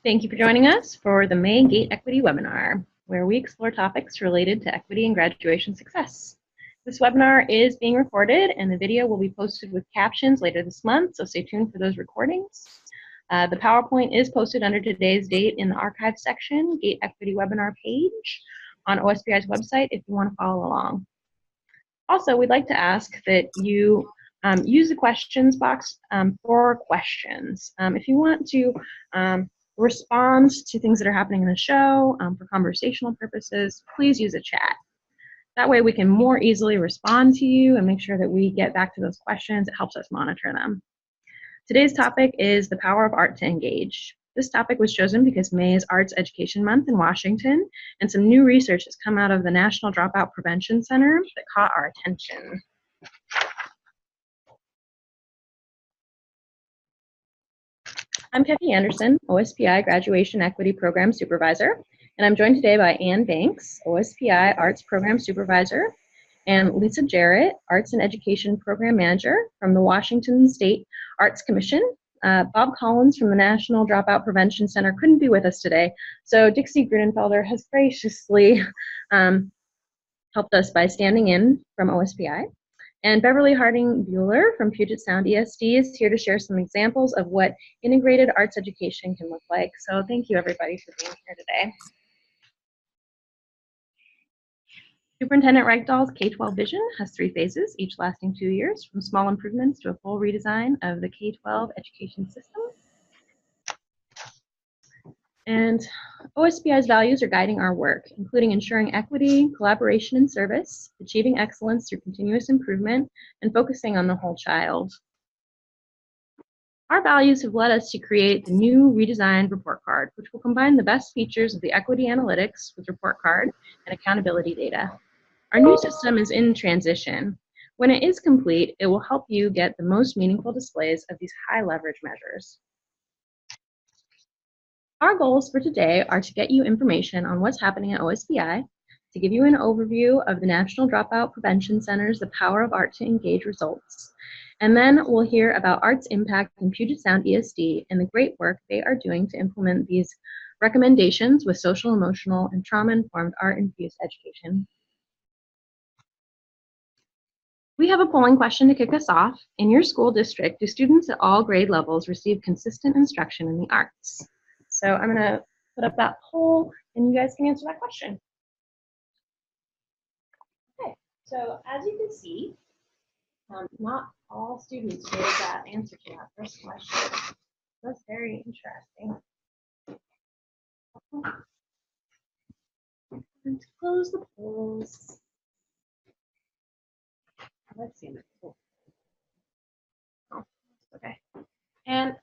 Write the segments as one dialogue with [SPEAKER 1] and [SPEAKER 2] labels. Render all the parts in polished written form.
[SPEAKER 1] Thank you for joining us for the May GATE Equity webinar, where we explore topics related to equity and graduation success. This webinar is being recorded and the video will be posted with captions later this month, so stay tuned for those recordings. The PowerPoint is posted under today's date in the archive section, GATE Equity webinar page on OSPI's website if you want to follow along. Also, we'd like to ask that you use the questions box for questions. If you want to respond to things that are happening in the show for conversational purposes, please use a chat. That way we can more easily respond to you and make sure that we get back to those questions. It helps us monitor them. Today's topic is the power of art to engage. This topic was chosen because May is Arts Education Month in Washington, and some new research has come out of the National Dropout Prevention Center that caught our attention. I'm Kathy Anderson, OSPI Graduation Equity Program Supervisor, and I'm joined today by Ann Banks, OSPI Arts Program Supervisor, and Lisa Jarrett, Arts and Education Program Manager from the Washington State Arts Commission. Bob Collins from the National Dropout Prevention Center couldn't be with us today, so Dixie Grunenfelder has graciously helped us by standing in from OSPI. And Beverly Harding Buehler from Puget Sound ESD is here to share some examples of what integrated arts education can look like. So thank you everybody for being here today. Superintendent Ragdoll's K-12 vision has 3 phases, each lasting 2 years, from small improvements to a full redesign of the K-12 education system. And OSPI's values are guiding our work, including ensuring equity, collaboration, and service, achieving excellence through continuous improvement, and focusing on the whole child. Our values have led us to create the new redesigned report card, which will combine the best features of the equity analytics with report card and accountability data. Our new system is in transition. When it is complete, it will help you get the most meaningful displays of these high leverage measures. Our goals for today are to get you information on what's happening at OSPI, to give you an overview of the National Dropout Prevention Center's The Power of Art to Engage results, and then we'll hear about art's impact in Puget Sound ESD and the great work they are doing to implement these recommendations with social, emotional, and trauma-informed art-infused education. We have a polling question to kick us off. In your school district, do students at all grade levels receive consistent instruction in the arts? So I'm going to put up that poll, and you guys can answer that question. Okay, so as you can see, not all students gave that answer to that first question. That's very interesting. And to close the polls, let's see. Oh, okay. And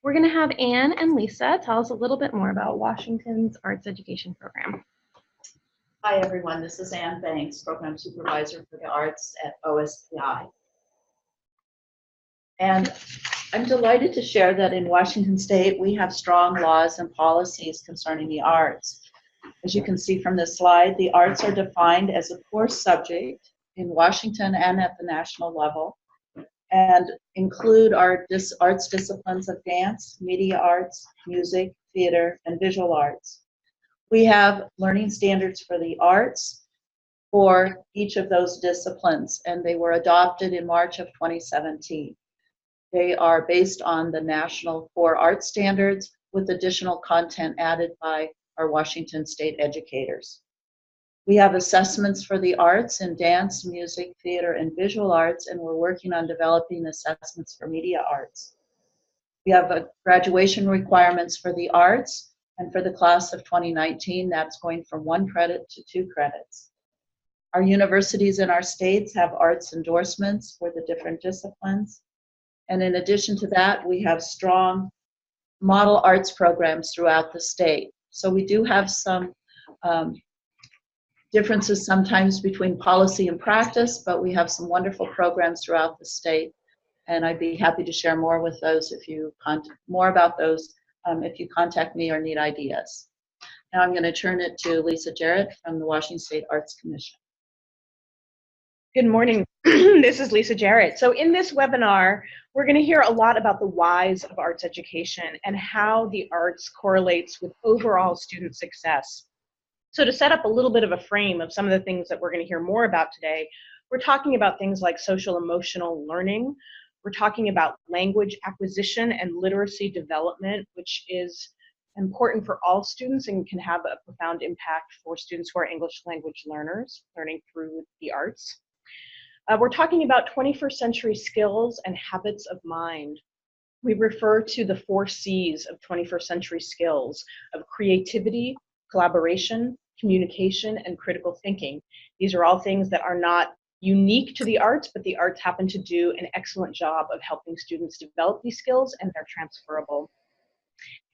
[SPEAKER 1] we're going to have Ann and Lisa tell us a little bit more about Washington's Arts Education Program.
[SPEAKER 2] Hi, everyone. This is Ann Banks, Program Supervisor for the Arts at OSPI. And I'm delighted to share that in Washington State, we have strong laws and policies concerning the arts. As you can see from this slide, the arts are defined as a core subject in Washington and at the national level, and include our arts disciplines of dance, media arts, music, theater, and visual arts. We have learning standards for the arts for each of those disciplines, and they were adopted in March of 2017. They are based on the National Core Art Standards with additional content added by our Washington State educators. We have assessments for the arts in dance, music, theater, and visual arts, and we're working on developing assessments for media arts. We have graduation requirements for the arts, and for the class of 2019, that's going from 1 credit to 2 credits. Our universities in our states have arts endorsements for the different disciplines. And in addition to that, we have strong model arts programs throughout the state. So we do have some differences sometimes between policy and practice, but we have some wonderful programs throughout the state. And I'd be happy to share more with those if you if you contact me or need ideas. Now I'm going to turn it to Lisa Jarrett from the Washington State Arts Commission.
[SPEAKER 3] Good morning. This is Lisa Jarrett. So in this webinar, we're going to hear a lot about the whys of arts education and how the arts correlates with overall student success. So to set up a little bit of a frame of some of the things that we're going to hear more about today, we're talking about things like social emotional learning. We're talking about language acquisition and literacy development, which is important for all students and can have a profound impact for students who are English language learners learning through the arts. We're talking about 21st century skills and habits of mind. We refer to the 4 C's of 21st century skills of creativity, collaboration, communication, and critical thinking. These are all things that are not unique to the arts, but the arts happen to do an excellent job of helping students develop these skills, and they're transferable.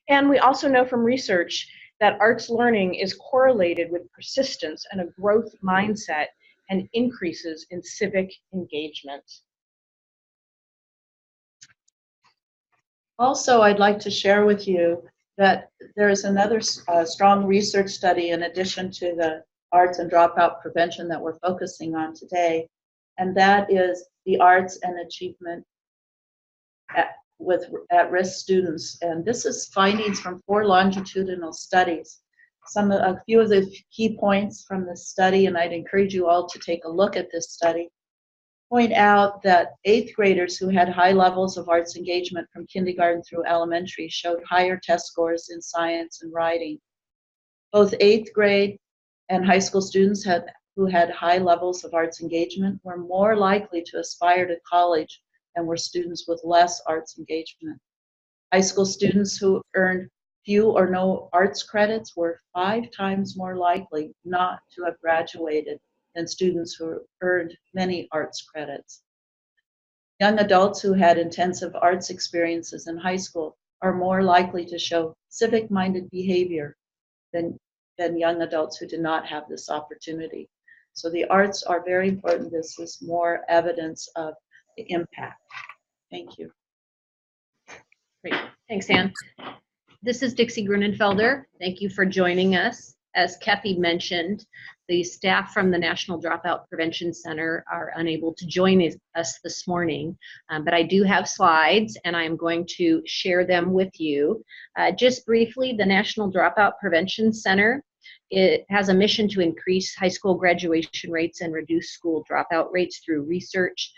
[SPEAKER 3] And we also know from research that arts learning is correlated with persistence and a growth mindset and increases in civic engagement.
[SPEAKER 2] Also, I'd like to share with you that there is another strong research study in addition to the arts and dropout prevention that we're focusing on today, and that is the arts and achievement with at-risk students. And this is findings from 4 longitudinal studies. A few of the key points from this study, and I'd encourage you all to take a look at this study, point out that 8th graders who had high levels of arts engagement from kindergarten through elementary showed higher test scores in science and writing. Both 8th grade and high school students who had high levels of arts engagement were more likely to aspire to college than were students with less arts engagement. High school students who earned few or no arts credits were 5 times more likely not to have graduated than students who earned many arts credits. Young adults who had intensive arts experiences in high school are more likely to show civic-minded behavior than young adults who did not have this opportunity. So the arts are very important. This is more evidence of the impact. Thank you.
[SPEAKER 1] Great. Thanks, Anne. This is Dixie Grunenfelder. Thank you for joining us. As Kathy mentioned, the staff from the National Dropout Prevention Center are unable to join us this morning, but I do have slides and I'm going to share them with you. Just briefly, the National Dropout Prevention Center, it has a mission to increase high school graduation rates and reduce school dropout rates through research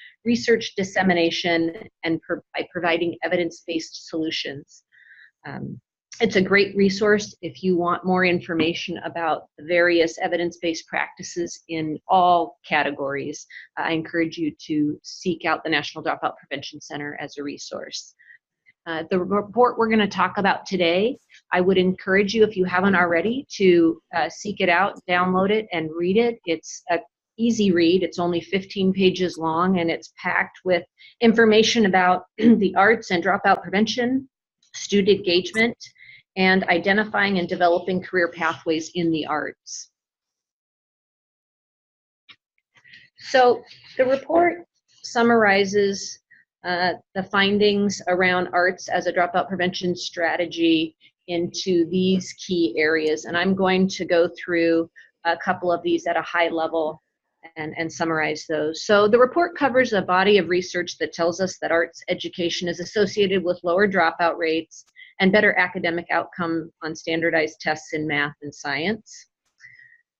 [SPEAKER 1] dissemination, and by providing evidence-based solutions. It's a great resource if you want more information about the various evidence-based practices in all categories. I encourage you to seek out the National Dropout Prevention Center as a resource. The report we're going to talk about today, I would encourage you, if you haven't already, to seek it out, download it, and read it. It's an easy read. It's only 15 pages long, and it's packed with information about the arts and dropout prevention, student engagement, and identifying and developing career pathways in the arts. So the report summarizes the findings around arts as a dropout prevention strategy into these key areas, and I'm going to go through a couple of these at a high level and summarize those. So the report covers a body of research that tells us that arts education is associated with lower dropout rates and better academic outcome on standardized tests in math and science.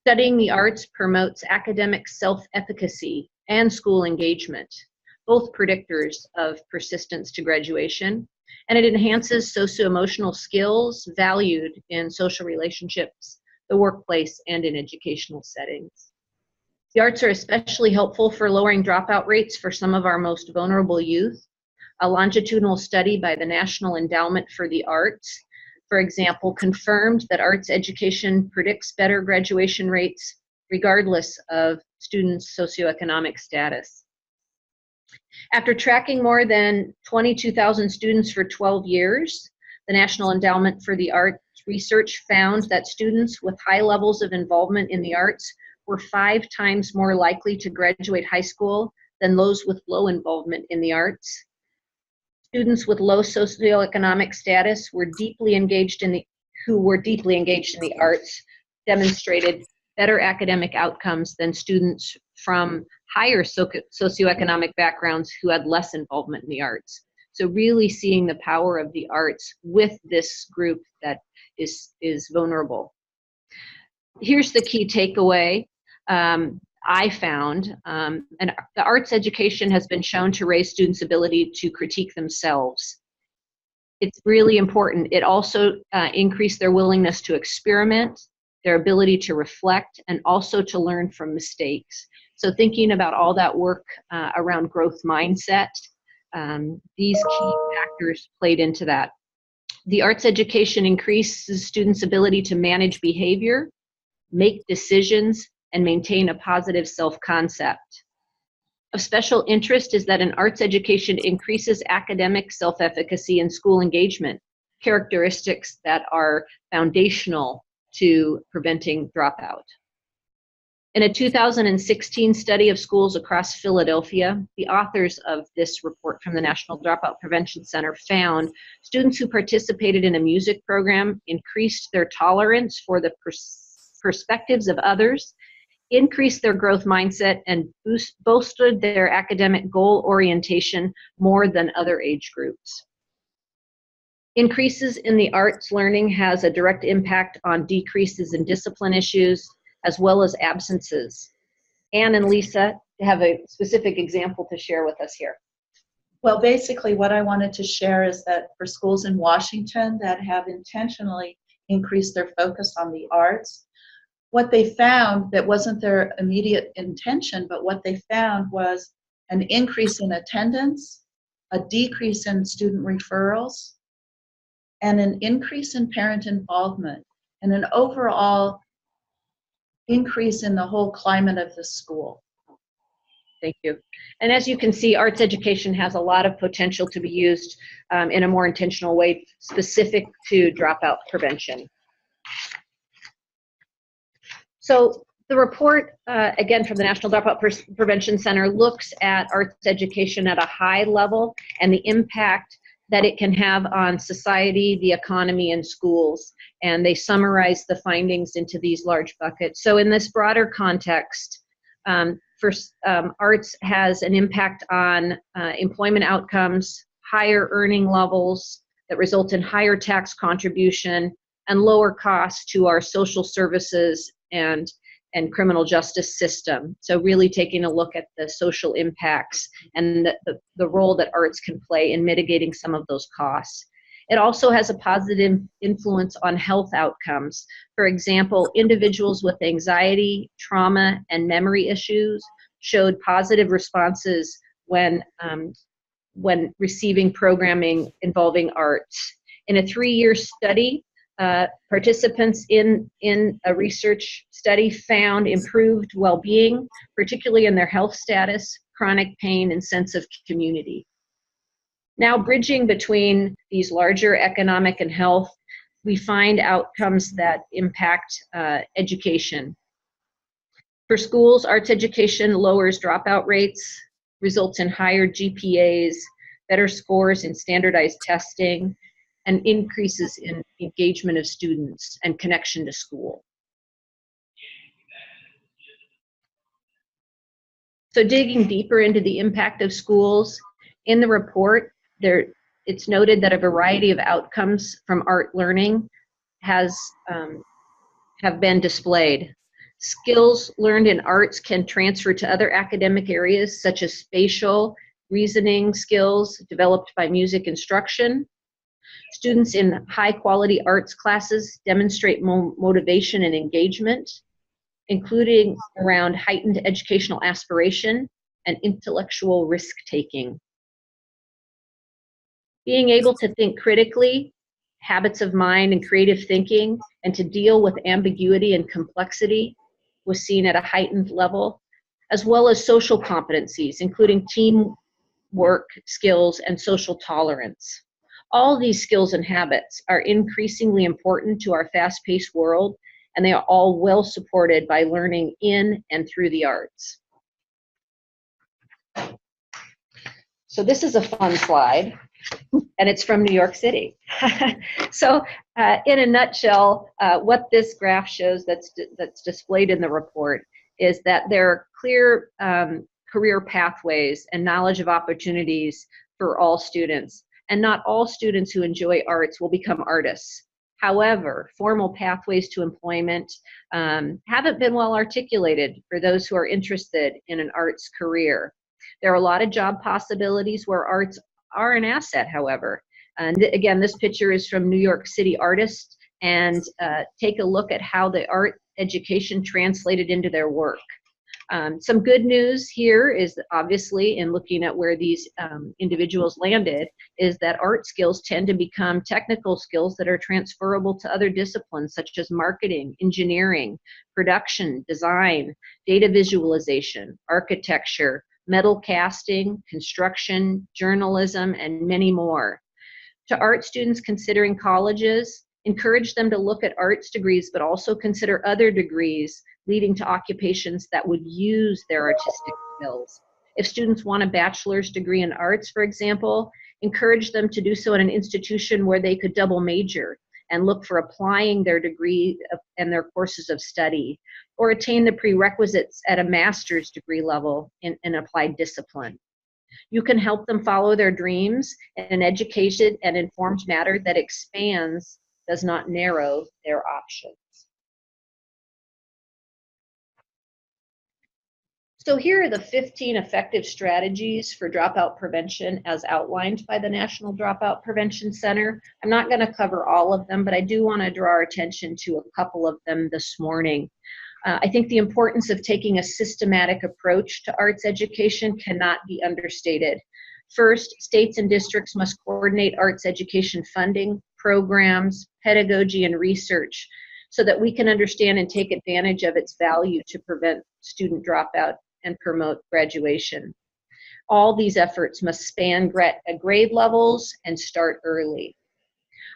[SPEAKER 1] Studying the arts promotes academic self-efficacy and school engagement, both predictors of persistence to graduation, and it enhances socio-emotional skills valued in social relationships, the workplace, and in educational settings. The arts are especially helpful for lowering dropout rates for some of our most vulnerable youth. A longitudinal study by the National Endowment for the Arts, for example, confirmed that arts education predicts better graduation rates regardless of students' socioeconomic status. After tracking more than 22,000 students for 12 years, the National Endowment for the Arts research found that students with high levels of involvement in the arts were 5 times more likely to graduate high school than those with low involvement in the arts. Students with low socioeconomic status who were deeply engaged in the arts demonstrated better academic outcomes than students from higher socioeconomic backgrounds who had less involvement in the arts. So really seeing the power of the arts with this group that is vulnerable. Here's the key takeaway I found, and the arts education has been shown to raise students' ability to critique themselves. It's really important. It also increased their willingness to experiment, their ability to reflect, and also to learn from mistakes. So thinking about all that work around growth mindset, these key factors played into that. The arts education increases students' ability to manage behavior, make decisions, and maintain a positive self-concept. Of special interest is that an arts education increases academic self-efficacy and school engagement, characteristics that are foundational to preventing dropout. In a 2016 study of schools across Philadelphia, the authors of this report from the National Dropout Prevention Center found students who participated in a music program increased their tolerance for the perspectives of others, increased their growth mindset, and bolstered their academic goal orientation more than other age groups. Increases in the arts learning has a direct impact on decreases in discipline issues, as well as absences. Anne and Lisa have a specific example to share with us here.
[SPEAKER 2] Well, basically what I wanted to share is that for schools in Washington that have intentionally increased their focus on the arts, what they found, that wasn't their immediate intention, but what they found was an increase in attendance, a decrease in student referrals, and an increase in parent involvement, and an overall increase in the whole climate of the school.
[SPEAKER 1] Thank you. And as you can see, arts education has a lot of potential to be used in a more intentional way, specific to dropout prevention. So the report, again, from the National Dropout Prevention Center, looks at arts education at a high level and the impact that it can have on society, the economy, and schools. And they summarize the findings into these large buckets. So in this broader context, arts has an impact on employment outcomes, higher earning levels that result in higher tax contribution, and lower costs to our social services and criminal justice system. So really taking a look at the social impacts and the role that arts can play in mitigating some of those costs. It also has a positive influence on health outcomes. For example, individuals with anxiety, trauma, and memory issues showed positive responses when receiving programming involving arts. In a 3-year study, participants in a research study found improved well-being, particularly in their health status, chronic pain, and sense of community. Now, bridging between these larger economic and health, we find outcomes that impact education. For schools, arts education lowers dropout rates, results in higher GPAs, better scores in standardized testing, and increases in engagement of students and connection to school. So digging deeper into the impact of schools, in the report, it's noted that a variety of outcomes from art learning have been displayed. Skills learned in arts can transfer to other academic areas, such as spatial, reasoning skills developed by music instruction. Students in high-quality arts classes demonstrate motivation and engagement, including around heightened educational aspiration and intellectual risk-taking. Being able to think critically, habits of mind and creative thinking, and to deal with ambiguity and complexity was seen at a heightened level, as well as social competencies, including teamwork skills and social tolerance. All these skills and habits are increasingly important to our fast-paced world, and they are all well supported by learning in and through the arts. So this is a fun slide, and it's from New York City. So in a nutshell, what this graph shows that's displayed in the report is that there are clear career pathways and knowledge of opportunities for all students. And not all students who enjoy arts will become artists. However, formal pathways to employment haven't been well articulated for those who are interested in an arts career. There are a lot of job possibilities where arts are an asset, however. And again, this picture is from New York City artists, and take a look at how the art education translated into their work. Some good news here is that obviously, in looking at where these individuals landed, is that art skills tend to become technical skills that are transferable to other disciplines such as marketing, engineering, production, design, data visualization, architecture, metal casting, construction, journalism, and many more. To art students considering colleges, encourage them to look at arts degrees, but also consider other degrees leading to occupations that would use their artistic skills. If students want a bachelor's degree in arts, for example, encourage them to do so in an institution where they could double major and look for applying their degree and their courses of study, or attain the prerequisites at a master's degree level in an applied discipline. You can help them follow their dreams in an educated and informed manner that expands, does not narrow, their options. So here are the 15 effective strategies for dropout prevention as outlined by the National Dropout Prevention Center. I'm not going to cover all of them, but I do want to draw our attention to a couple of them this morning. I think the importance of taking a systematic approach to arts education cannot be understated. First, states and districts must coordinate arts education funding, programs, pedagogy, and research so that we can understand and take advantage of its value to prevent student dropout and promote graduation. All these efforts must span grade levels and start early.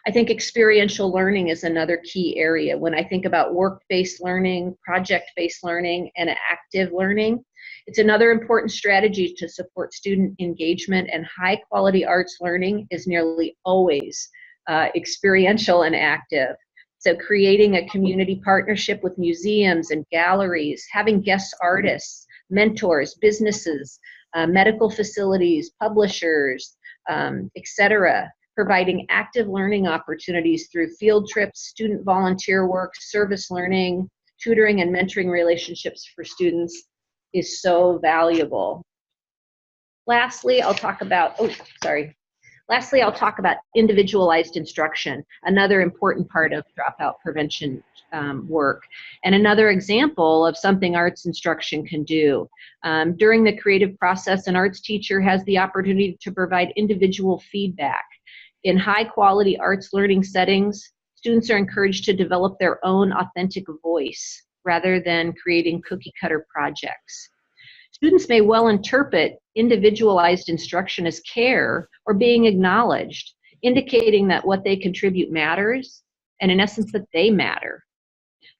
[SPEAKER 1] I think experiential learning is another key area. When I think about work-based learning, project-based learning, and active learning, it's another important strategy to support student engagement, and high-quality arts learning is nearly always experiential and active. So creating a community partnership with museums and galleries, having guest artists, mentors, businesses, medical facilities, publishers, etc., providing active learning opportunities through field trips, student volunteer work, service learning, tutoring, and mentoring relationships for students is so valuable. Lastly, I'll talk about individualized instruction, another important part of dropout prevention work, and another example of something arts instruction can do. During the creative process, an arts teacher has the opportunity to provide individual feedback. In high-quality arts learning settings, students are encouraged to develop their own authentic voice rather than creating cookie-cutter projects. Students may well interpret individualized instruction as care or being acknowledged, indicating that what they contribute matters, and in essence that they matter.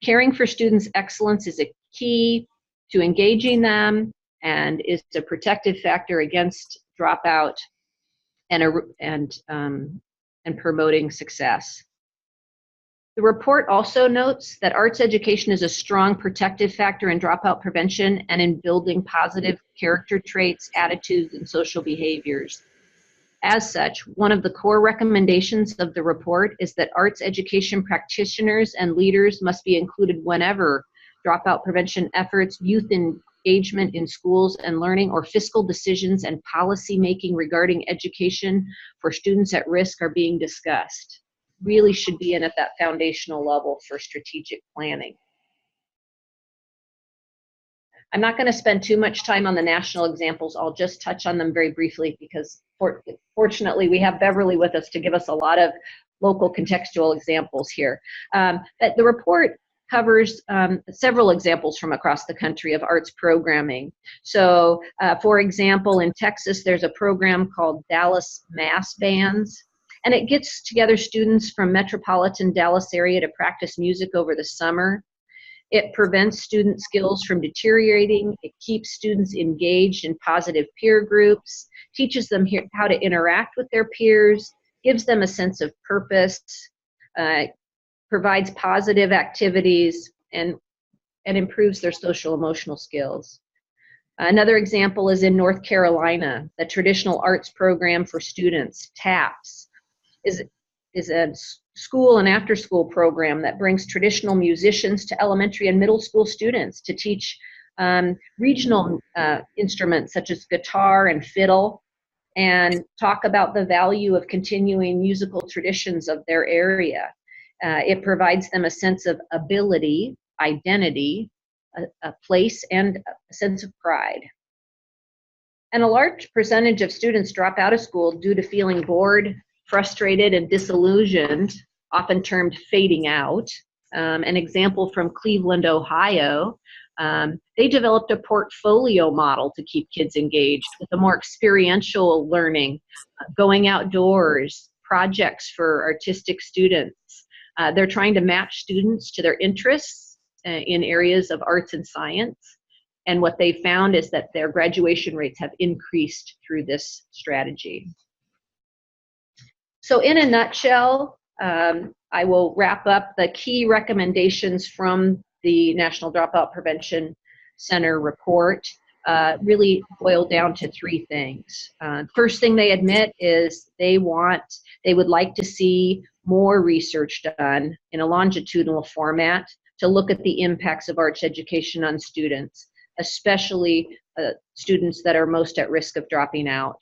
[SPEAKER 1] Caring for students' excellence is a key to engaging them and is a protective factor against dropout and promoting success. The report also notes that arts education is a strong protective factor in dropout prevention and in building positive character traits, attitudes, and social behaviors. As such, one of the core recommendations of the report is that arts education practitioners and leaders must be included whenever dropout prevention efforts, youth engagement in schools and learning, or fiscal decisions and policy making regarding education for students at risk are being discussed. Really should be in at that foundational level for strategic planning. I'm not going to spend too much time on the national examples. I'll just touch on them very briefly because fortunately we have Beverly with us to give us a lot of local contextual examples here. But the report covers several examples from across the country of arts programming. So, for example, in Texas, there's a program called Dallas Mass Bands, and it gets together students from metropolitan Dallas area to practice music over the summer. It prevents student skills from deteriorating. It keeps students engaged in positive peer groups, teaches them how to interact with their peers, gives them a sense of purpose, provides positive activities, and
[SPEAKER 3] and improves their social emotional skills. Another example is in North Carolina. The traditional arts program for students, TAPS, is a school and after school program that brings traditional musicians to elementary and middle school students to teach regional instruments such as guitar and fiddle, and talk about the value of continuing musical traditions of their area. It provides them a sense of ability, identity, a place, and a sense of pride. And a large percentage of students drop out of school due to feeling bored, frustrated, and disillusioned, often termed fading out. An example from Cleveland, Ohio, they developed a portfolio model to keep kids engaged with a more experiential learning, going outdoors, projects for artistic students. They're trying to match students to their interests in areas of arts and science. And what they found is that their graduation rates have increased through this strategy. So in a nutshell, I will wrap up the key recommendations from the National Dropout Prevention Center report. Really boil down to three things. First thing they admit is they would like to see more research done in a longitudinal format to look at the impacts of arts education on students, especially students that are most at risk of dropping out.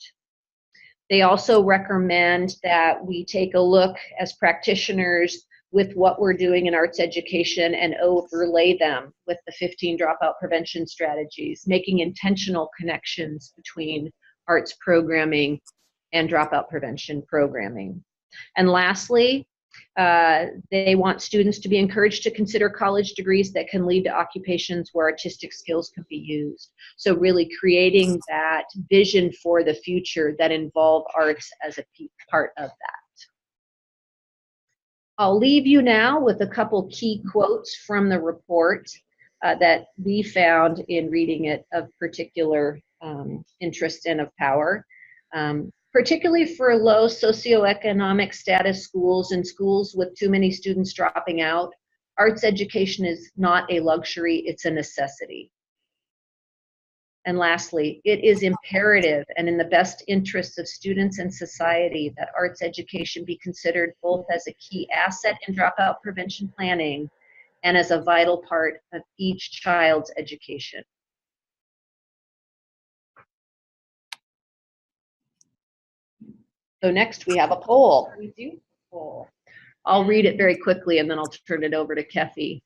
[SPEAKER 3] They also recommend that we take a look as practitioners with what we're doing in arts education and overlay them with the 15 dropout prevention strategies, making intentional connections between arts programming and dropout prevention programming. And lastly, they want students to be encouraged to consider college degrees that can lead to occupations where artistic skills can be used. So really creating that vision for the future that involve arts as a part of that. I'll leave you now with a couple key quotes from the report that we found in reading it of particular interest and of power. Particularly for low socioeconomic status schools and schools with too many students dropping out, arts education is not a luxury, it's a necessity. And lastly, it is imperative and in the best interests of students and society that arts education be considered both as a key asset in dropout prevention planning and as a vital part of each child's education. So next we have a poll.
[SPEAKER 1] We do. Cool.
[SPEAKER 3] I'll read it very quickly and then I'll turn it over to Kefi.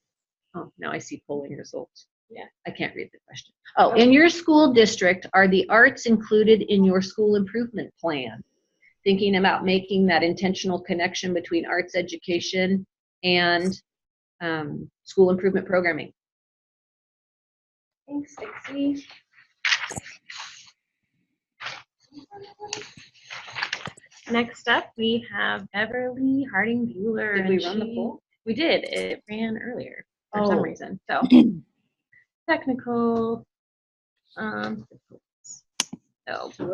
[SPEAKER 3] Oh, now I see polling results.
[SPEAKER 1] Yeah.
[SPEAKER 3] I can't read the question. Oh, in your school district, are the arts included in your school improvement plan? Thinking about making that intentional connection between arts education and school improvement programming.
[SPEAKER 1] Thanks, Dixie. Next up, we have Beverly Harding Buehler.
[SPEAKER 3] Did we run the poll?
[SPEAKER 1] We did. It ran earlier for some reason. So technical. So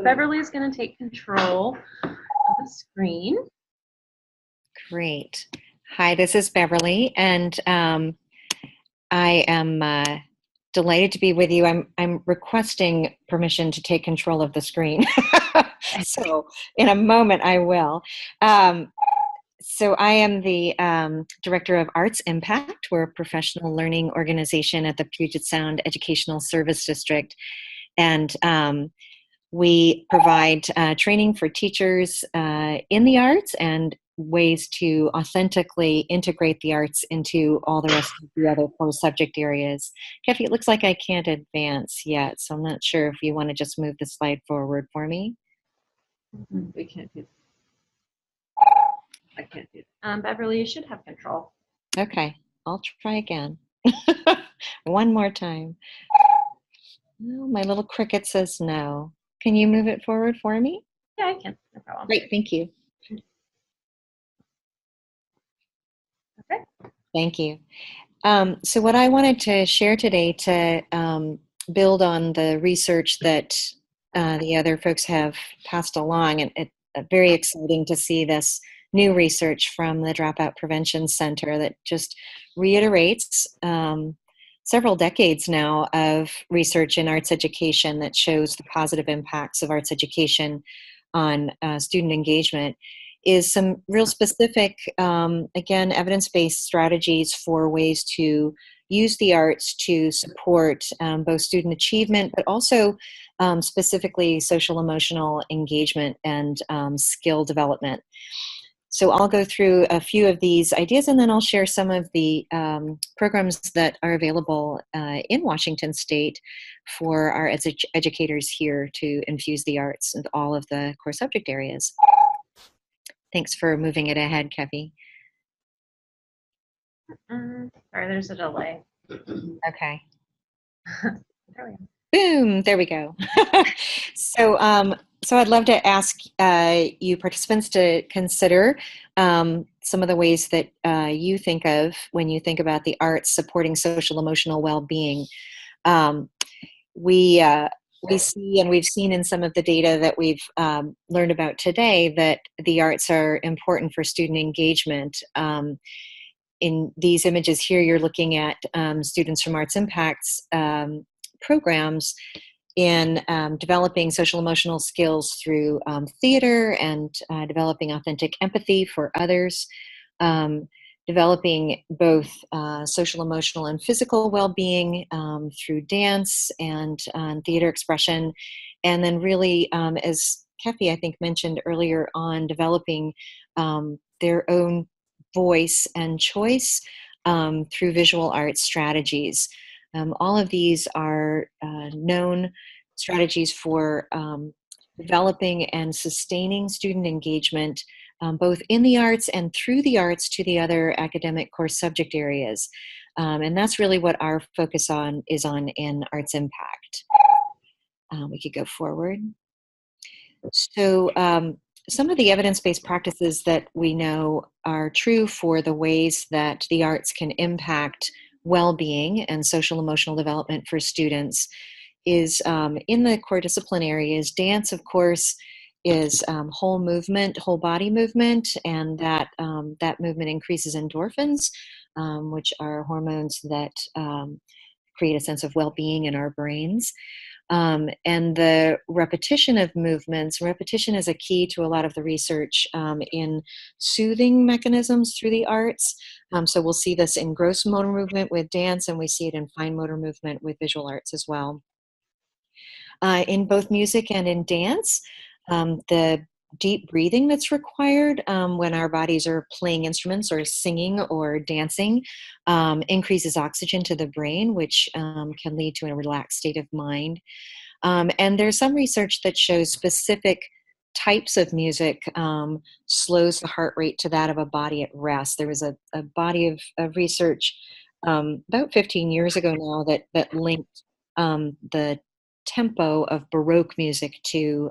[SPEAKER 1] Beverly's going to take control of the screen.
[SPEAKER 4] Great. Hi, this is Beverly, and I am delighted to be with you. I'm requesting permission to take control of the screen. So in a moment I will. So I am the Director of Arts Impact. We're a professional learning organization at the Puget Sound Educational Service District. And we provide training for teachers in the arts and ways to authentically integrate the arts into all the rest of the other core subject areas. Kefi, it looks like I can't advance yet, so I'm not sure if you want to just move the slide forward for me.
[SPEAKER 3] We can't do that. I can't do
[SPEAKER 1] that. Beverly, you should have control.
[SPEAKER 4] Okay, I'll try again. One more time. Oh, my little cricket says no. Can you move it forward for me?
[SPEAKER 1] Yeah, I can. No problem.
[SPEAKER 4] Great, thank you.
[SPEAKER 1] Okay.
[SPEAKER 4] Thank you. So what I wanted to share today to build on the research that the other folks have passed along, and it's very exciting to see this new research from the Dropout Prevention Center that just reiterates several decades now of research in arts education that shows the positive impacts of arts education on student engagement, is some real specific, again, evidence-based strategies for ways to use the arts to support both student achievement, but also specifically social emotional engagement and skill development. So I'll go through a few of these ideas, and then I'll share some of the programs that are available in Washington State for our educators here to infuse the arts in all of the core subject areas. Thanks for moving it ahead, Kevi.
[SPEAKER 1] Sorry, there's a delay.
[SPEAKER 4] Okay.
[SPEAKER 1] There we go.
[SPEAKER 4] Boom, there we go. So I'd love to ask you participants to consider some of the ways that you think of when you think about the arts supporting social emotional well-being. We see, and we've seen in some of the data that we've learned about today, that the arts are important for student engagement. In these images here, you're looking at students from Arts Impacts programs in developing social emotional skills through theater and developing authentic empathy for others, developing both social emotional and physical well-being through dance and theater expression, and then really, as Kefi I think mentioned earlier on, developing their own voice and choice through visual arts strategies. All of these are known strategies for developing and sustaining student engagement, both in the arts and through the arts to the other academic course subject areas. And that's really what our focus is on in Arts Impact. We could go forward. So some of the evidence-based practices that we know are true for the ways that the arts can impact well-being and social emotional development for students is in the core discipline areas. Dance, of course, is whole movement, whole body movement, and that movement increases endorphins, which are hormones that create a sense of well-being in our brains. And the repetition of movements, repetition is a key to a lot of the research in soothing mechanisms through the arts. So we'll see this in gross motor movement with dance, and we see it in fine motor movement with visual arts as well. In both music and in dance, the deep breathing that's required when our bodies are playing instruments or singing or dancing increases oxygen to the brain, which can lead to a relaxed state of mind. And there's some research that shows specific types of music slows the heart rate to that of a body at rest. There was a body of research about 15 years ago now that linked the tempo of Baroque music to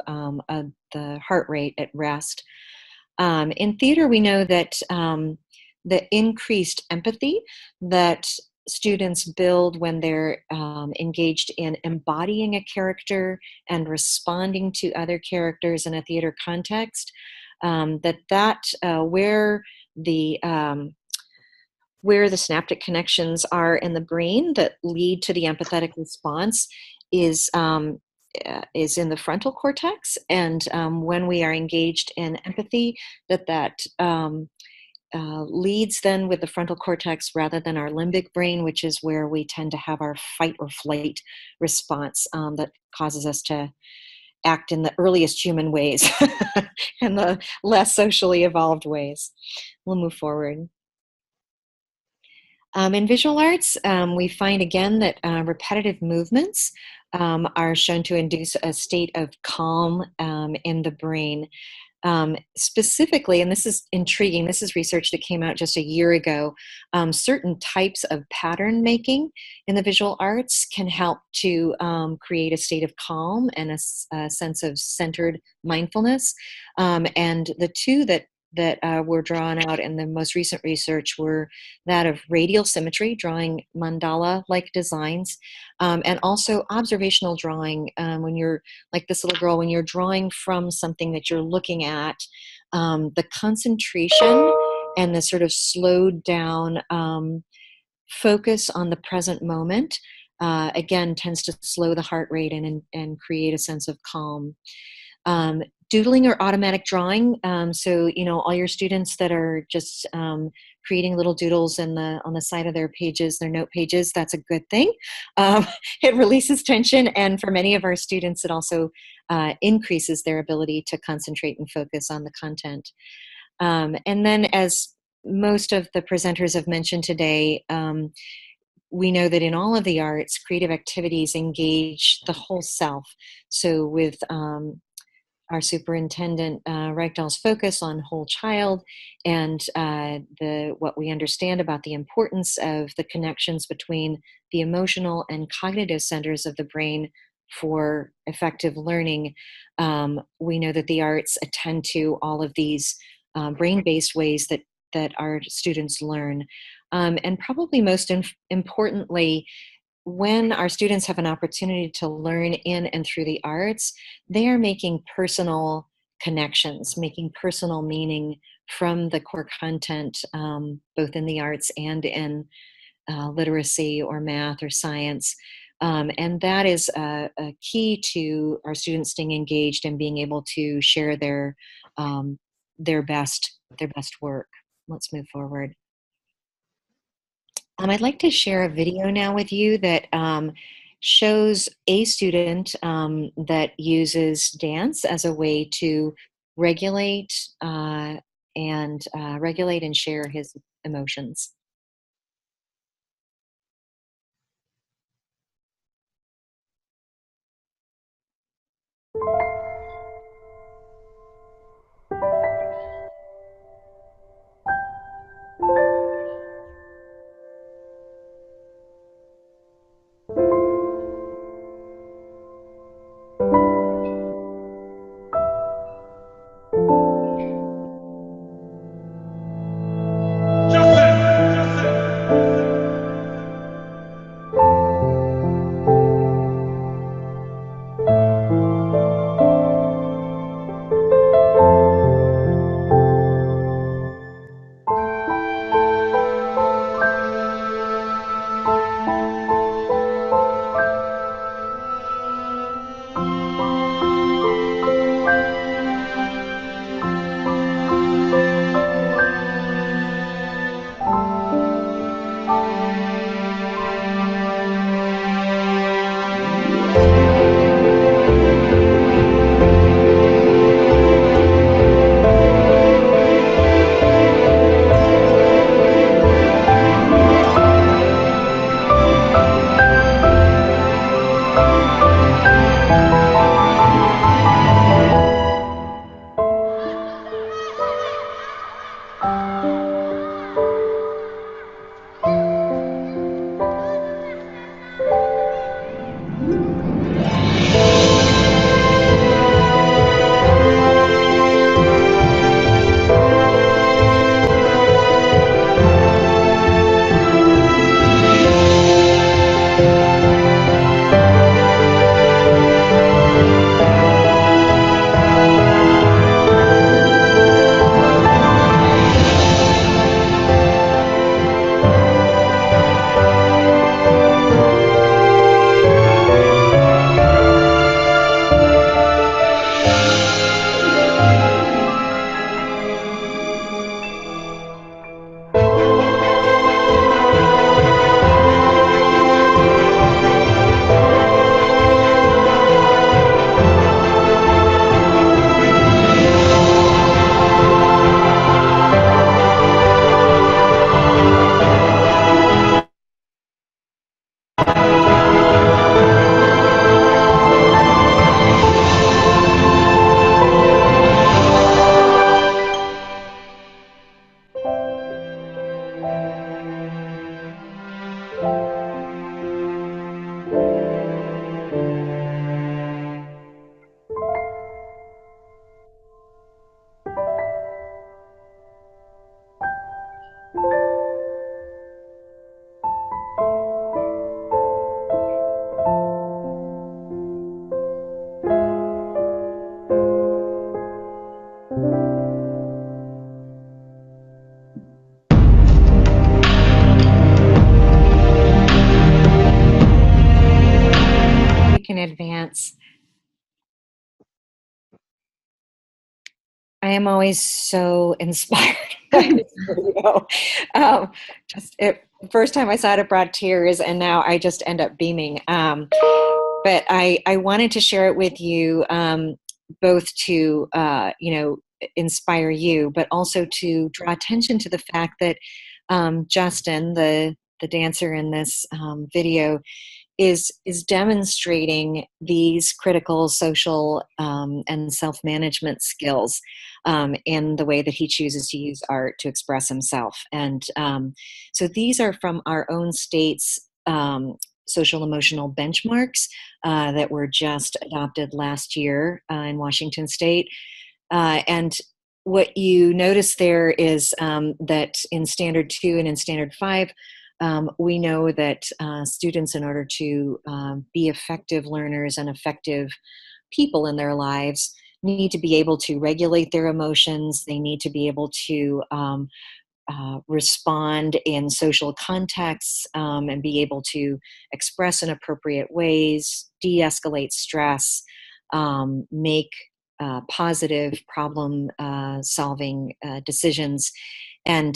[SPEAKER 4] the heart rate at rest. In theater, we know that the increased empathy that students build when they're engaged in embodying a character and responding to other characters in a theater context, where the synaptic connections are in the brain that lead to the empathetic response is in the frontal cortex, and when we are engaged in empathy, that leads then with the frontal cortex rather than our limbic brain, which is where we tend to have our fight or flight response that causes us to act in the earliest human ways and the less socially evolved ways. We'll move forward. In visual arts, we find again that repetitive movements are shown to induce a state of calm in the brain. Specifically, and this is intriguing, this is research that came out just a year ago, certain types of pattern making in the visual arts can help to create a state of calm and a sense of centered mindfulness. And the two that were drawn out in the most recent research were that of radial symmetry, drawing mandala-like designs, and also observational drawing. When you're, like this little girl, when you're drawing from something that you're looking at, the concentration and the sort of slowed down focus on the present moment, again, tends to slow the heart rate and create a sense of calm. Doodling or automatic drawing. So, all your students that are just creating little doodles on the side of their pages, their note pages, that's a good thing. It releases tension, and for many of our students, it also increases their ability to concentrate and focus on the content. And then, as most of the presenters have mentioned today, we know that in all of the arts, creative activities engage the whole self. So with our superintendent Reichdahl's focus on whole child and what we understand about the importance of the connections between the emotional and cognitive centers of the brain for effective learning, we know that the arts attend to all of these brain-based ways that our students learn. And probably most importantly, when our students have an opportunity to learn in and through the arts, they are making personal connections, making personal meaning from the core content, both in the arts and in literacy or math or science. And that is a key to our students staying engaged and being able to share their best work. Let's move forward. I'd like to share a video now with you that shows a student that uses dance as a way to regulate and share his emotions. I am always so inspired by this video. Just the first time I saw it, it brought tears, and now I just end up beaming. But I wanted to share it with you, both to inspire you, but also to draw attention to the fact that Justin, the dancer in this video, is demonstrating these critical social and self-management skills in the way that he chooses to use art to express himself. And so these are from our own state's social emotional benchmarks that were just adopted last year in Washington State. And what you notice there is that in Standard 2 and in Standard 5, we know that students, in order to be effective learners and effective people in their lives, need to be able to regulate their emotions. They need to be able to respond in social contexts and be able to express in appropriate ways, de-escalate stress, make positive problem solving decisions. And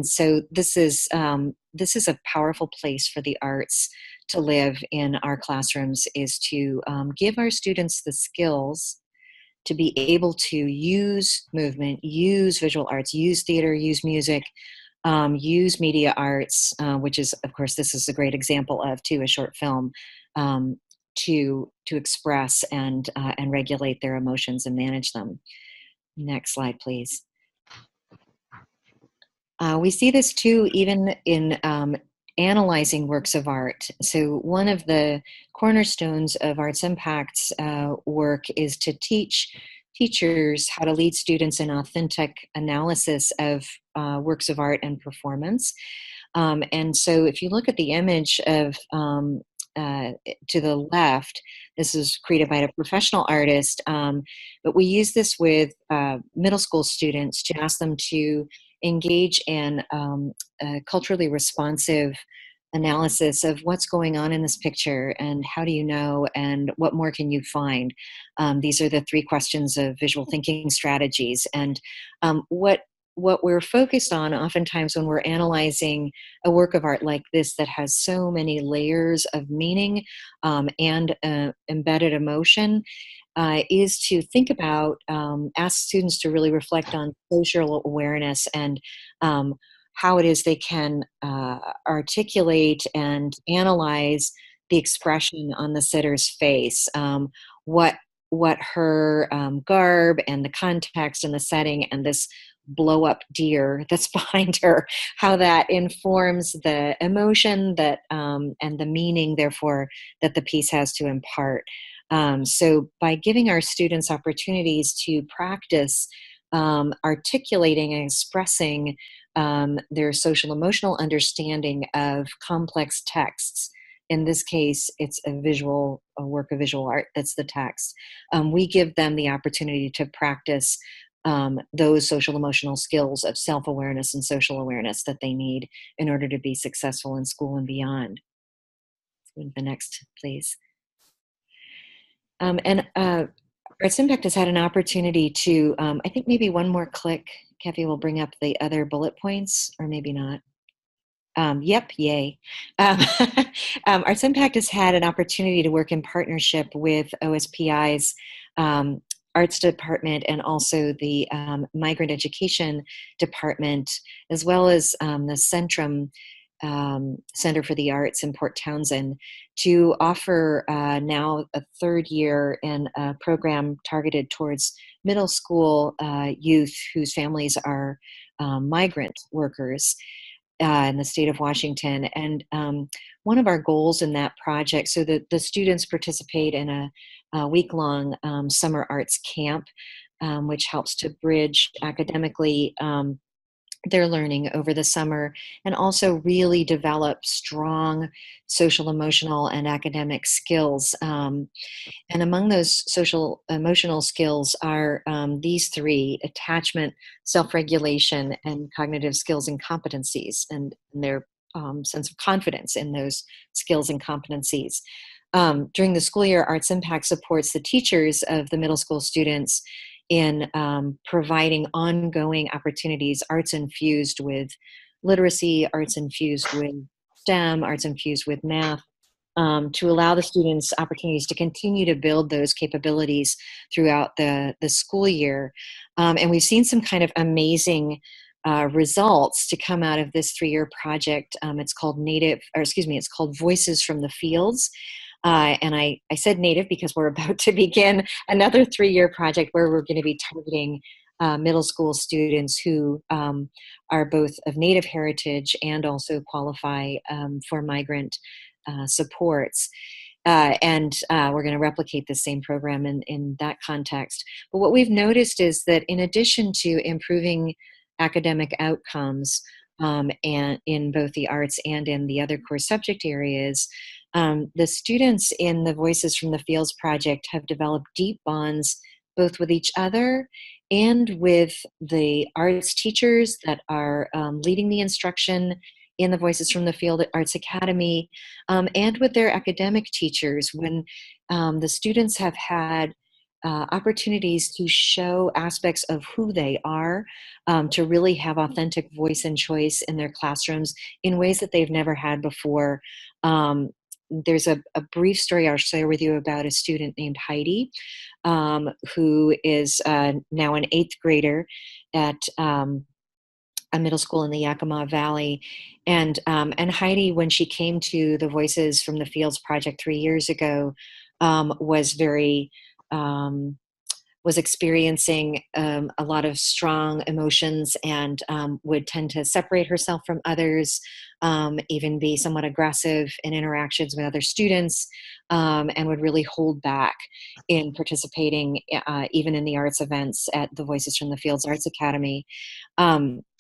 [SPEAKER 4] so this is a powerful place for the arts to live in our classrooms, is to give our students the skills to be able to use movement, use visual arts, use theater, use music, use media arts, which is, of course, this is a great example of, too, a short film, to express and regulate their emotions and manage them. Next slide, please. We see this too even in analyzing works of art. So one of the cornerstones of Arts Impact's work is to teach teachers how to lead students in authentic analysis of works of art and performance. And so if you look at the image of to the left, this is created by a professional artist, but we use this with middle school students to ask them to engage in a culturally responsive analysis of what's going on in this picture and how do you know and what more can you find. These are the 3 questions of visual thinking strategies. And what we're focused on oftentimes when we're analyzing a work of art like this that has so many layers of meaning and embedded emotion is to think about, ask students to really reflect on social awareness and how it is they can articulate and analyze the expression on the sitter's face, what her garb and the context and the setting and this blow up deer that's behind her, how that informs the emotion that and the meaning, therefore, that the piece has to impart. So by giving our students opportunities to practice articulating and expressing their social emotional understanding of complex texts, in this case, it's a work of visual art that's the text. We give them the opportunity to practice those social emotional skills of self-awareness and social awareness that they need in order to be successful in school and beyond. The next, please. And Arts Impact has had an opportunity to, I think maybe one more click, Kathy will bring up the other bullet points, or maybe not. Yep, yay. Arts Impact has had an opportunity to work in partnership with OSPI's Arts Department and also the Migrant Education Department, as well as the Centrum Center for the Arts in Port Townsend, to offer now a 3rd year in a program targeted towards middle school youth whose families are migrant workers in the state of Washington. And one of our goals in that project, so that the students participate in a week-long summer arts camp, which helps to bridge academically their learning over the summer, and also really develop strong social, emotional, and academic skills. And among those social emotional skills are these 3: attachment, self-regulation, and cognitive skills and competencies, and their sense of confidence in those skills and competencies. During the school year, Arts Impact supports the teachers of the middle school students in providing ongoing opportunities, arts infused with literacy, arts infused with STEM, arts infused with math, to allow the students opportunities to continue to build those capabilities throughout the school year. And we've seen some kind of amazing results to come out of this 3-year project. It's called it's called Voices from the Fields. And I said native because we're about to begin another 3-year project where we're going to be targeting middle school students who are both of Native heritage and also qualify for migrant supports. And we're going to replicate the same program in that context. But what we've noticed is that in addition to improving academic outcomes and in both the arts and in the other core subject areas, the students in the Voices from the Fields project have developed deep bonds both with each other and with the arts teachers that are leading the instruction in the Voices from the Field Arts Academy, and with their academic teachers when the students have had opportunities to show aspects of who they are, to really have authentic voice and choice in their classrooms in ways that they've never had before. There's a brief story I'll share with you about a student named Heidi, who is now an 8th grader at a middle school in the Yakima Valley. And Heidi, when she came to the Voices from the Fields project 3 years ago, was experiencing a lot of strong emotions and would tend to separate herself from others, even be somewhat aggressive in interactions with other students, and would really hold back in participating even in the arts events at the Voices from the Fields Arts Academy.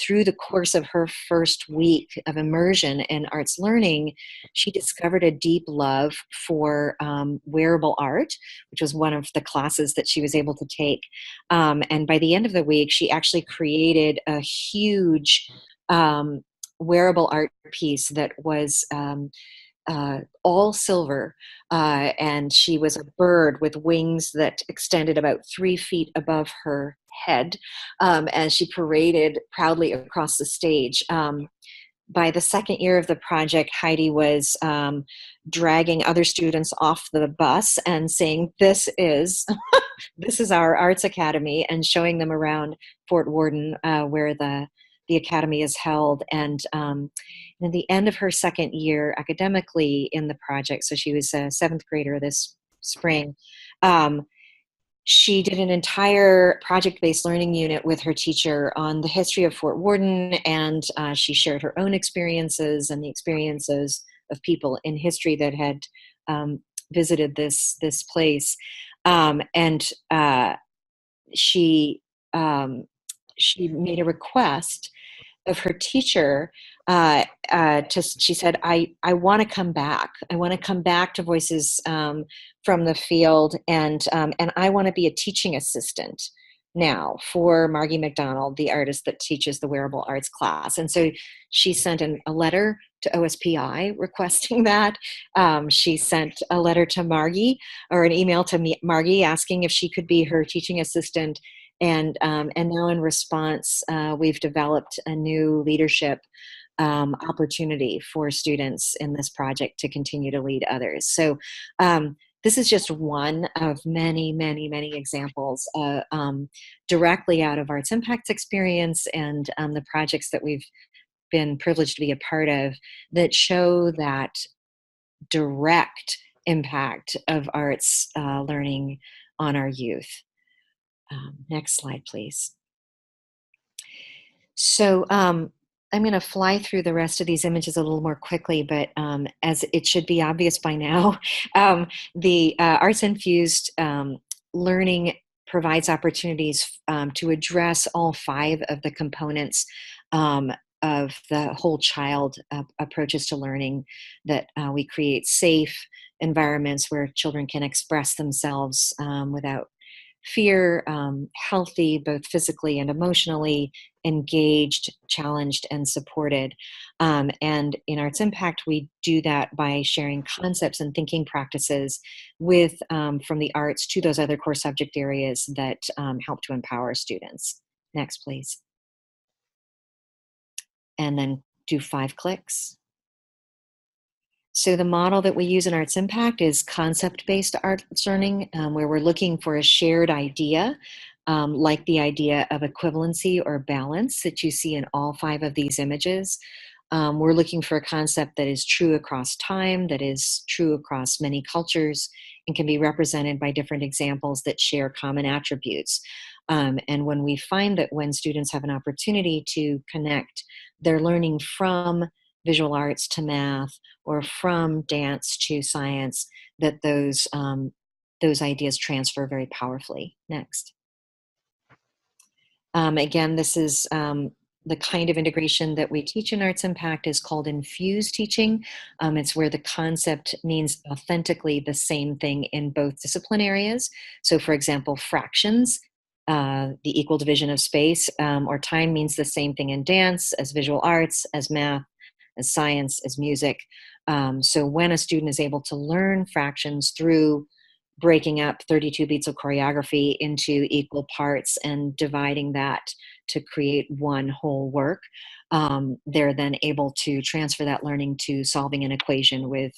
[SPEAKER 4] Through the course of her first week of immersion in arts learning, she discovered a deep love for wearable art, which was one of the classes that she was able to take. And by the end of the week, she actually created a huge wearable art piece that was all silver, and she was a bird with wings that extended about 3 feet above her head as she paraded proudly across the stage. By the second year of the project, Heidi was dragging other students off the bus and saying, this is our arts academy, and showing them around Fort Worden, where the academy is held. And at the end of her second year academically in the project, so she was a 7th grader this spring, she did an entire project-based learning unit with her teacher on the history of Fort Worden, and she shared her own experiences and the experiences of people in history that had visited this place. And she made a request of her teacher. She said, I want to come back. I want to come back to Voices from the Field, and I want to be a teaching assistant now for Margie McDonald, the artist that teaches the wearable arts class. And so she sent a letter to OSPI requesting that. She sent a letter to Margie, or an email to Margie, asking if she could be her teaching assistant. And now in response, we've developed a new leadership opportunity for students in this project to continue to lead others. So this is just one of many, many, many examples directly out of Arts Impact's experience and the projects that we've been privileged to be a part of that show that direct impact of arts learning on our youth. Next slide, please. So I'm going to fly through the rest of these images a little more quickly, but as it should be obvious by now, the Arts Infused learning provides opportunities to address all 5 of the components of the whole child approaches to learning, that we create safe environments where children can express themselves without fear, healthy both physically and emotionally, engaged, challenged, and supported. And in Arts Impact, we do that by sharing concepts and thinking practices with from the arts to those other core subject areas that help to empower students. Next, please. And then do 5 clicks. So the model that we use in Arts Impact is concept-based arts learning, where we're looking for a shared idea, like the idea of equivalency or balance that you see in all 5 of these images. We're looking for a concept that is true across time, that is true across many cultures, and can be represented by different examples that share common attributes. And when we find that when students have an opportunity to connect their learning from visual arts to math or from dance to science, that those ideas transfer very powerfully. Next. Again, this is the kind of integration that we teach in Arts Impact is called Infused teaching. It's where the concept means authentically the same thing in both discipline areas. So for example, fractions, the equal division of space or time means the same thing in dance as visual arts, as math, as science, as music. So when a student is able to learn fractions through breaking up 32 beats of choreography into equal parts and dividing that to create one whole work, they're then able to transfer that learning to solving an equation with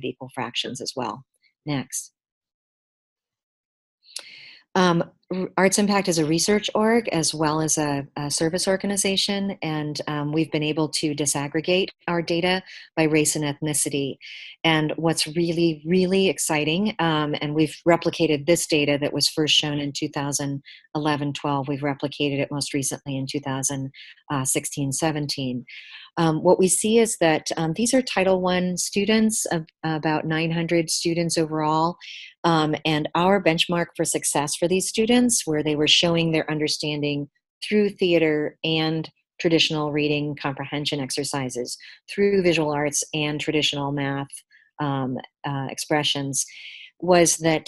[SPEAKER 4] equal fractions as well. Next. Arts Impact is a research org as well as a service organization, and we've been able to disaggregate our data by race and ethnicity. And what's really, really exciting, and we've replicated this data that was first shown in 2011-12, we've replicated it most recently in 2016-17. What we see is that these are Title I students, about 900 students overall, and our benchmark for success for these students, where they were showing their understanding through theater and traditional reading comprehension exercises, through visual arts and traditional math expressions, was that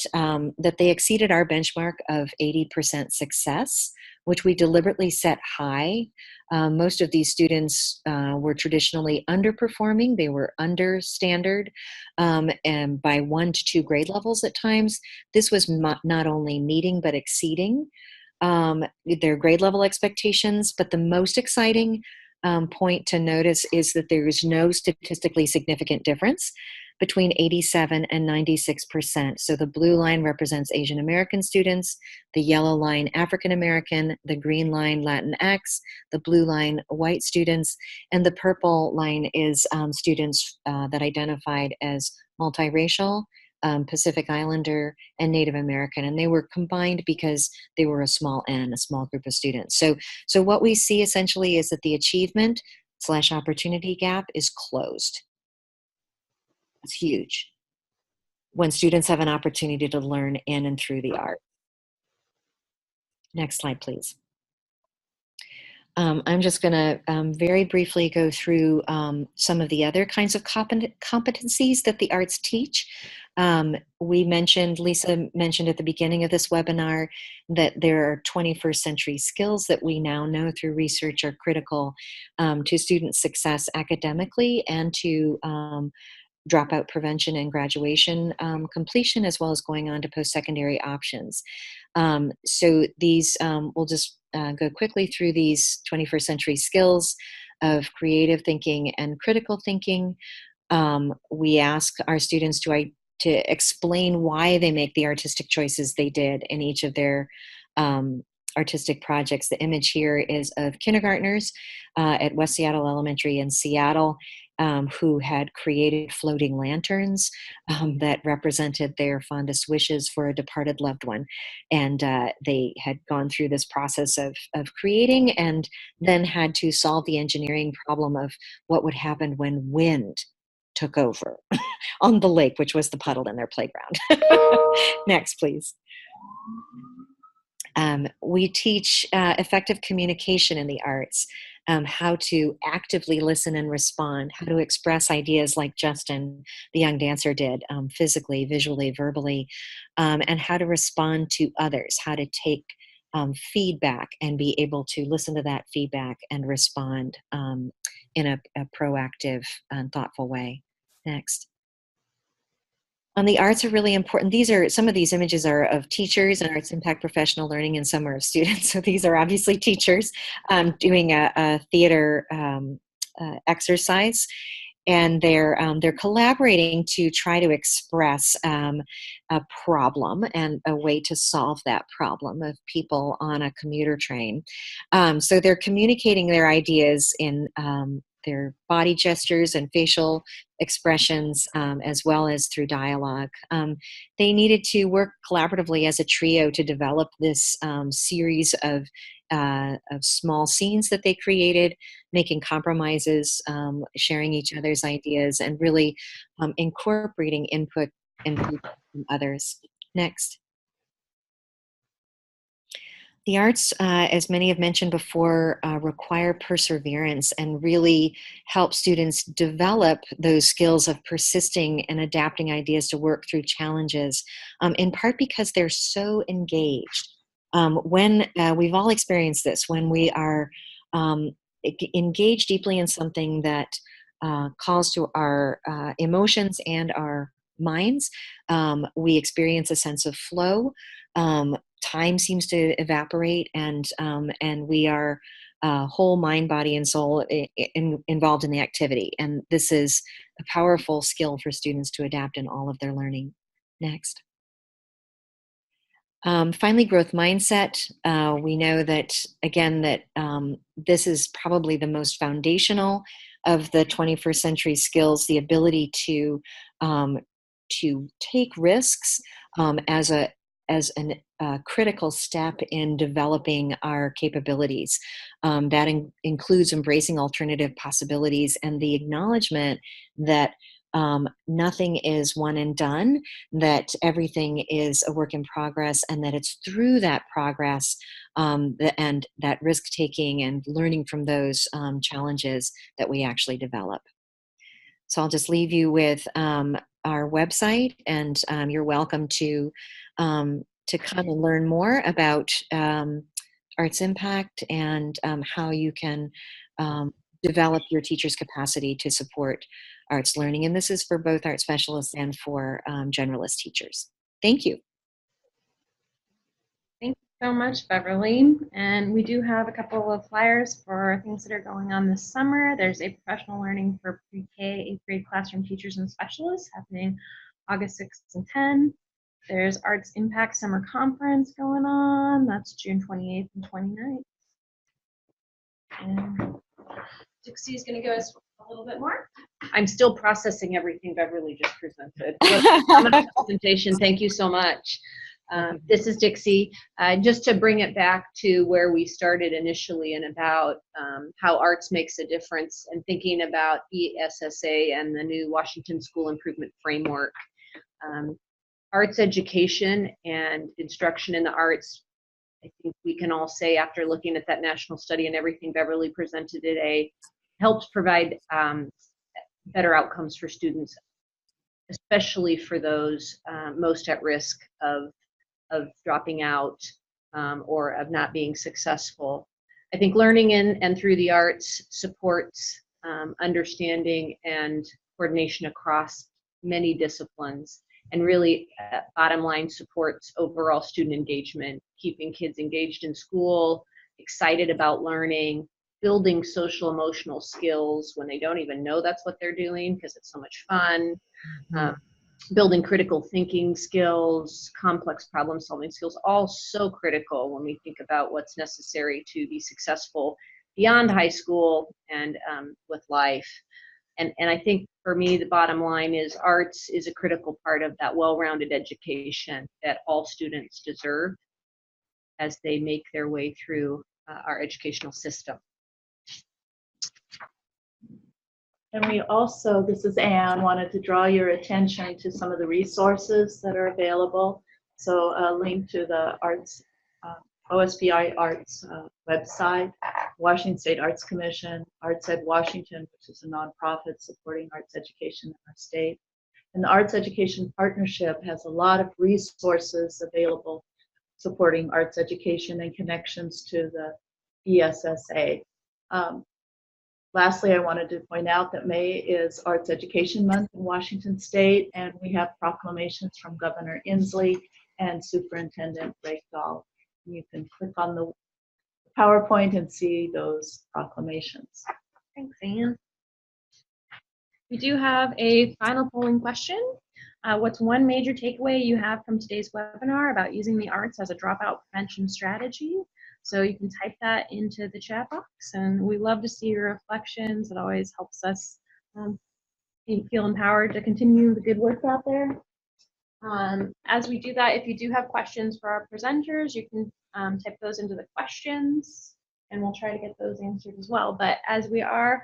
[SPEAKER 4] they exceeded our benchmark of 80% success, which we deliberately set high. Most of these students were traditionally underperforming. They were under standard and by 1 to 2 grade levels at times. This was not only meeting but exceeding their grade level expectations. But the most exciting point to notice is that there is no statistically significant difference between 87 and 96%. So the blue line represents Asian American students, the yellow line African American, the green line Latinx, the blue line white students, and the purple line is students that identified as multiracial, Pacific Islander, and Native American. And they were combined because they were a small N, a small group of students. So what we see essentially is that the achievement/opportunity gap is closed. It's huge when students have an opportunity to learn in and through the art. Next slide, please. I'm just going to very briefly go through some of the other kinds of competencies that the arts teach. Lisa mentioned at the beginning of this webinar that there are 21st century skills that we now know through research are critical to student success academically and to dropout prevention and graduation completion, as well as going on to post-secondary options. So these, we'll just go quickly through these 21st century skills of creative thinking and critical thinking. We ask our students to explain why they make the artistic choices they did in each of their artistic projects. The image here is of kindergartners at West Seattle Elementary in Seattle, who had created floating lanterns that represented their fondest wishes for a departed loved one. And they had gone through this process of creating and then had to solve the engineering problem of what would happen when wind took over on the lake, which was the puddle in their playground. Next, please. We teach effective communication in the arts, how to actively listen and respond, how to express ideas like Justin, the young dancer, did, physically, visually, verbally, and how to respond to others, how to take feedback and be able to listen to that feedback and respond in a proactive and thoughtful way. Next. The arts are really important. Some of these images are of teachers and arts impact professional learning, and some are of students. So these are obviously teachers doing a theater exercise, and they're collaborating to try to express a problem and a way to solve that problem of people on a commuter train. So they're communicating their ideas in their body gestures and facial expressions, as well as through dialogue. They needed to work collaboratively as a trio to develop this series of small scenes that they created, making compromises, sharing each other's ideas, and really incorporating input and feedback from others. Next. The arts, as many have mentioned before, require perseverance and really help students develop those skills of persisting and adapting ideas to work through challenges, in part because they're so engaged. When we've all experienced this, when we are engaged deeply in something that calls to our emotions and our minds, we experience a sense of flow. Time seems to evaporate, and we are whole mind, body, and soul involved in the activity. And this is a powerful skill for students to adapt in all of their learning. Next. Finally, growth mindset. We know that, again, that this is probably the most foundational of the 21st century skills, the ability to take risks as a critical step in developing our capabilities. That includes embracing alternative possibilities and the acknowledgement that nothing is one and done, that everything is a work in progress, and that it's through that progress and that risk-taking and learning from those challenges that we actually develop. So I'll just leave you with our website, and you're welcome to come and learn more about arts impact and how you can develop your teacher's capacity to support arts learning. And this is for both art specialists and for generalist teachers. Thank you.
[SPEAKER 1] Thank you so much, Beverly. And we do have a couple of flyers for things that are going on this summer. There's a professional learning for pre-K, 8th grade classroom teachers and specialists happening August 6th and 10th. There's Arts Impact Summer Conference going on. That's June 28th and 29th. And Dixie is going to give us a little bit more.
[SPEAKER 3] I'm still processing everything Beverly just presented. What a presentation. Thank you so much. This is Dixie. Just to bring it back to where we started initially and about how arts makes a difference, and thinking about PSESD and the new Washington School Improvement Framework. Arts education and instruction in the arts, I think we can all say after looking at that national study and everything Beverly presented today, helps provide better outcomes for students, especially for those most at risk of dropping out or of not being successful. I think learning in and through the arts supports understanding and coordination across many disciplines, and really bottom line supports overall student engagement, keeping kids engaged in school, excited about learning, building social emotional skills when they don't even know that's what they're doing because it's so much fun, building critical thinking skills, complex problem solving skills, all so critical when we think about what's necessary to be successful beyond high school and with life. And I think for me, the bottom line is arts is a critical part of that well-rounded education that all students deserve as they make their way through our educational system.
[SPEAKER 2] And we also, this is Anne, wanted to draw your attention to some of the resources that are available. So a link to the arts, OSPI Arts website, Washington State Arts Commission, Arts Ed Washington, which is a nonprofit supporting arts education in our state. And the Arts Education Partnership has a lot of resources available supporting arts education and connections to the PSSA. Lastly, I wanted to point out that May is Arts Education Month in Washington State, and we have proclamations from Governor Inslee and Superintendent Breakdahl. You can click on the PowerPoint and see those proclamations.
[SPEAKER 1] Thanks, Anne. We do have a final polling question. What's one major takeaway you have from today's webinar about using the arts as a dropout prevention strategy? So you can type that into the chat box, and we love to see your reflections. It always helps us feel empowered to continue the good work out there. As we do that, if you do have questions for our presenters, you can type those into the questions, and we'll try to get those answered as well. But as we are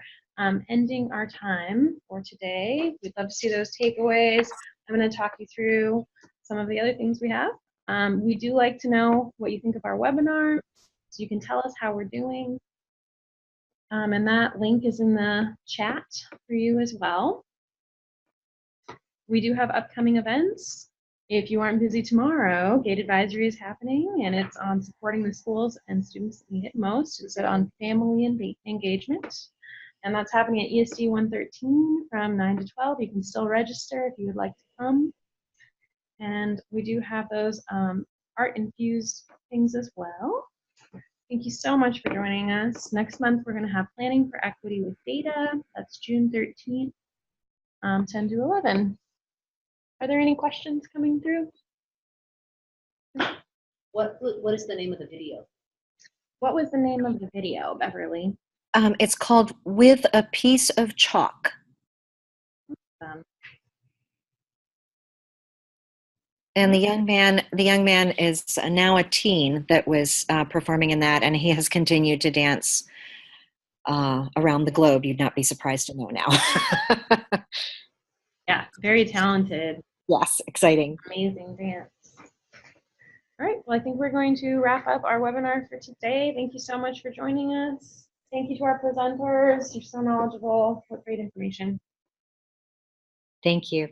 [SPEAKER 1] ending our time for today, we'd love to see those takeaways. I'm going to talk you through some of the other things we have. We do like to know what you think of our webinar, so you can tell us how we're doing. And that link is in the chat for you as well. We do have upcoming events. If you aren't busy tomorrow, Gate Advisory is happening, and it's on supporting the schools and students that need it most. It's on family engagement, and that's happening at ESD 113 from 9 to 12. You can still register if you would like to come. And we do have those art infused things as well. Thank you so much for joining us. Next month, we're going to have Planning for Equity with Data. That's June 13th, 10 to 11. Are there any questions coming through?
[SPEAKER 5] What is the name of the video?
[SPEAKER 1] What was the name of the video, Beverly?
[SPEAKER 4] It's called With a Piece of Chalk. And the young man is now a teen that was performing in that, and he has continued to dance around the globe. You'd not be surprised to know now.
[SPEAKER 1] Yeah, very talented.
[SPEAKER 4] Yes, exciting.
[SPEAKER 1] Amazing dance. All right, well, I think we're going to wrap up our webinar for today. Thank you so much for joining us. Thank you to our presenters. You're so knowledgeable. What great information.
[SPEAKER 4] Thank you.